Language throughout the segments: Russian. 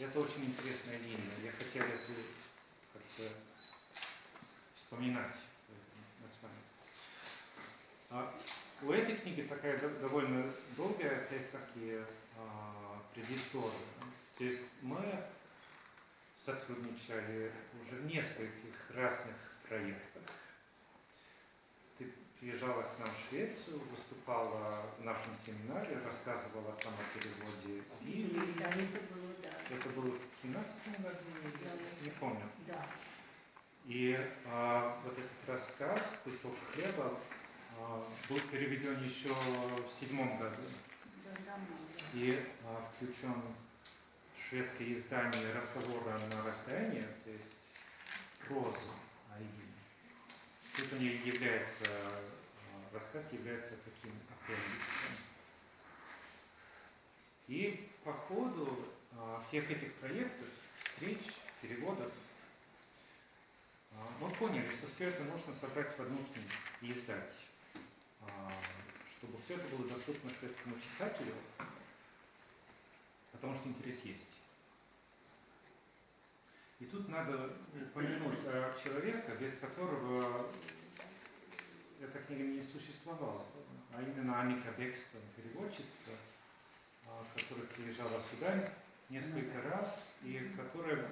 это очень интересная линия. Я хотел это как-то вспоминать с вами. У этой книги такая довольно долгая, опять-таки, предыстория. То есть мы сотрудничали уже в нескольких разных проектах. Ты приезжала к нам в Швецию, выступала в нашем семинаре, рассказывала там о переводе Библии. Да, это было, да. Это было в 13-м году, Да. не помню. Да. И вот этот рассказ «Кусок хлеба» был переведен еще в 7-м году. Да. И включен в шведское издание «Разговоры на расстоянии», то есть проза Айгин. Тут у нее является, рассказ является таким аппендиксом. И по ходу всех этих проектов, встреч, переводов, мы поняли, что все это нужно собрать в одну книгу и издать, чтобы все это было доступно шведскому читателю, потому что интерес есть. И тут надо упомянуть человека, без которого эта книга не существовала, а именно Анника Бекстром, переводчица, которая приезжала сюда несколько раз и которая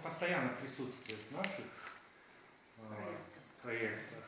постоянно присутствует в наших проектах.